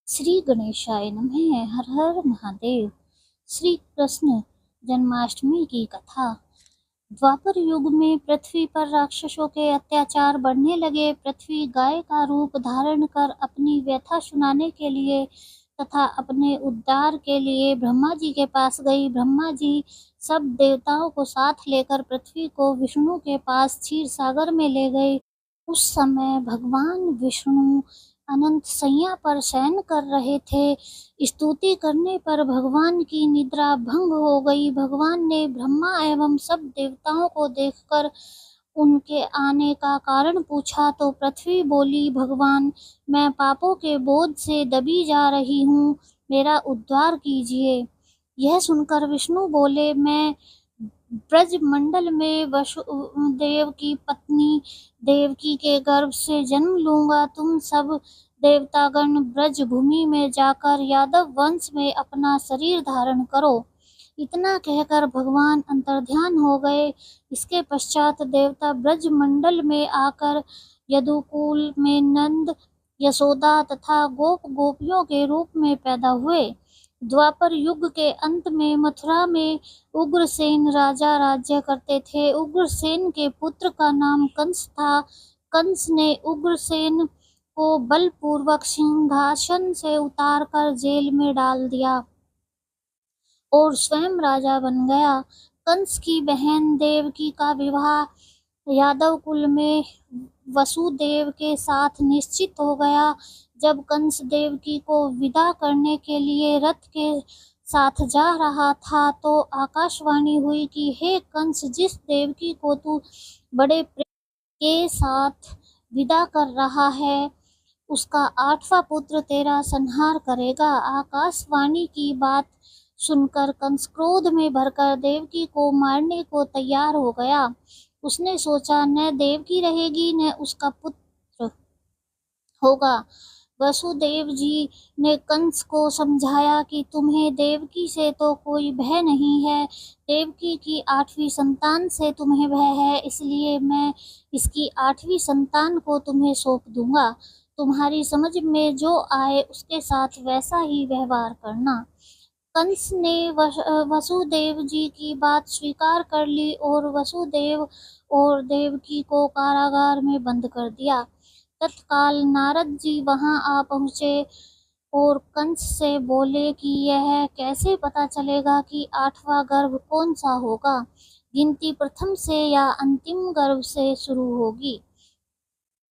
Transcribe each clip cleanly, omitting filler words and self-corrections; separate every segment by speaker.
Speaker 1: श्री गणेशाय नमः। हर हर महादेव। श्री कृष्ण जन्माष्टमी की कथा। द्वापर युग में पृथ्वी पर राक्षसों के अत्याचार बढ़ने लगे। पृथ्वी गाय का रूप धारण कर अपनी व्यथा सुनाने के लिए तथा अपने उद्धार के लिए ब्रह्मा जी के पास गई। ब्रह्मा जी सब देवताओं को साथ लेकर पृथ्वी को विष्णु के पास क्षीर सागर में ले गए। उस समय भगवान विष्णु अनंत सैया पर शयन कर रहे थे। स्तुति करने पर भगवान की निद्रा भंग हो गई। भगवान ने ब्रह्मा एवं सब देवताओं को देखकर उनके आने का कारण पूछा तो पृथ्वी बोली, भगवान, मैं पापों के बोझ से दबी जा रही हूँ, मेरा उद्धार कीजिए। यह सुनकर विष्णु बोले, मैं ब्रजमंडल में वसुदेव की पत्नी देवकी के गर्भ से जन्म लूंगा। तुम सब देवतागण ब्रज भूमि में जाकर यादव वंश में अपना शरीर धारण करो। इतना कहकर भगवान अंतर्ध्यान हो गए। इसके पश्चात देवता ब्रजमंडल में आकर यदुकुल में नंद, यशोदा तथा गोप गोपियों के रूप में पैदा हुए। द्वापर युग के अंत में मथुरा में उग्रसेन राजा राज्य करते थे। उग्रसेन के पुत्र का नाम कंस था। कंस ने उग्रसेन को बलपूर्वक सिंहासन से उतारकर जेल में डाल दिया और स्वयं राजा बन गया। कंस की बहन देवकी का विवाह यादव कुल में वसुदेव के साथ निश्चित हो गया। जब कंस देवकी को विदा करने के लिए रथ के साथ जा रहा था तो आकाशवाणी हुई कि हे कंस, जिस देवकी को तू बड़े प्रेम के साथ विदा कर रहा है उसका 8वां पुत्र तेरा संहार करेगा। आकाशवाणी की बात सुनकर कंस क्रोध में भरकर देवकी को मारने को तैयार हो गया। उसने सोचा, न देवकी रहेगी न उसका पुत्र होगा। वसुदेव जी ने कंस को समझाया कि तुम्हें देवकी से तो कोई भय नहीं है, देवकी की 8वीं संतान से तुम्हें भय है, इसलिए मैं इसकी 8वीं संतान को तुम्हें सौंप दूंगा। तुम्हारी समझ में जो आए उसके साथ वैसा ही व्यवहार करना। कंस ने वसुदेव जी की बात स्वीकार कर ली और वसुदेव और देवकी को कारागार में बंद कर दिया। तत्काल नारद जी वहां आ पहुँचे और कंस से बोले कि यह कैसे पता चलेगा कि 8वां गर्भ कौन सा होगा, गिनती प्रथम से या अंतिम गर्भ से शुरू होगी।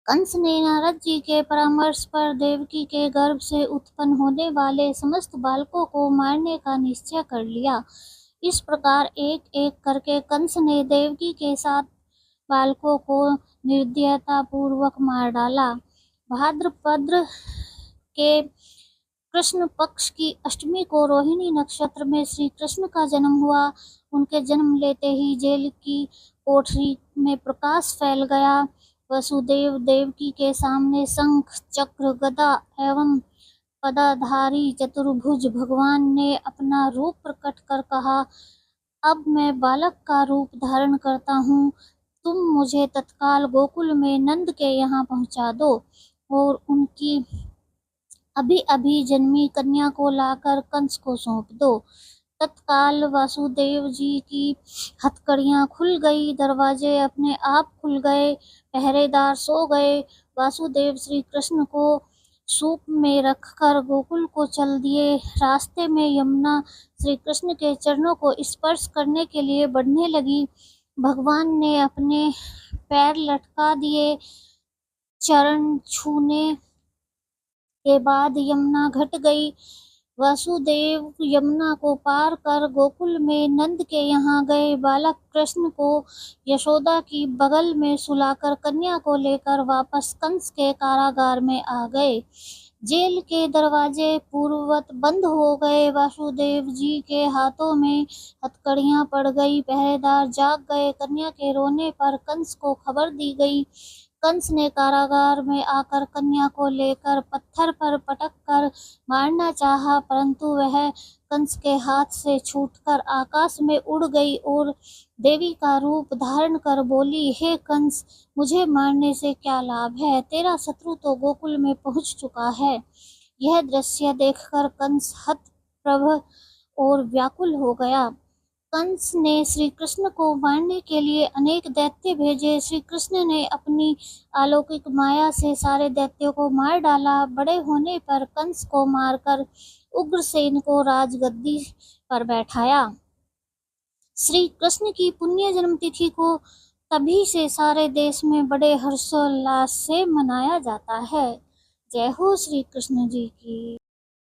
Speaker 1: कंस ने नारद जी के परामर्श पर देवकी के गर्भ से उत्पन्न होने वाले समस्त बालकों को मारने का निश्चय कर लिया। इस प्रकार एक एक करके कंस ने देवकी के 7 बालकों को निर्दयता पूर्वक मार डाला। भाद्रपद के कृष्ण पक्ष की अष्टमी को रोहिणी नक्षत्र में श्री कृष्ण का जन्म हुआ। उनके जन्म लेते ही जेल की कोठरी में प्रकाश फैल गया। वसुदेव देवकी के सामने शंख, चक्र, गदा एवं पदाधारी चतुर्भुज भगवान ने अपना रूप प्रकट कर कहा, अब मैं बालक का रूप धारण करता हूँ। तुम मुझे तत्काल गोकुल में नंद के यहाँ पहुँचा दो और उनकी अभी अभी जन्मी कन्या को लाकर कंस को सौंप दो। तत्काल वासुदेव जी की हथकड़ियां खुल गई, दरवाजे अपने आप खुल गए, पहरेदार सो गए। वासुदेव श्री कृष्ण को सूप में रखकर गोकुल को चल दिए। रास्ते में यमुना श्री कृष्ण के चरणों को स्पर्श करने के लिए बढ़ने लगी। भगवान ने अपने पैर लटका दिए। चरण छूने के बाद यमुना घट गई। वासुदेव यमुना को पार कर गोकुल में नंद के यहाँ गए। बालक कृष्ण को यशोदा की बगल में सुलाकर कन्या को लेकर वापस कंस के कारागार में आ गए। जेल के दरवाजे पूर्ववत बंद हो गए। वासुदेव जी के हाथों में हथकड़ियां पड़ गई। पहरेदार जाग गए। कन्या के रोने पर कंस को खबर दी गई। कंस ने कारागार में आकर कन्या को लेकर पत्थर पर पटक कर मारना चाहा, परंतु वह कंस के हाथ से छूटकर आकाश में उड़ गई और देवी का रूप धारण कर बोली, हे कंस, मुझे मारने से क्या लाभ है? तेरा शत्रु तो गोकुल में पहुंच चुका है। यह दृश्य देखकर कंस हतप्रभ और व्याकुल हो गया। कंस ने श्री कृष्ण को मारने के लिए अनेक दैत्य भेजे। श्री कृष्ण ने अपनी अलौकिक माया से सारे दैत्यों को मार डाला। बड़े होने पर कंस को मारकर उग्रसेन को राजगद्दी पर बैठाया। श्री कृष्ण की पुण्य जन्म तिथि को तभी से सारे देश में बड़े हर्षोल्लास से मनाया जाता है। जय हो श्री कृष्ण जी की।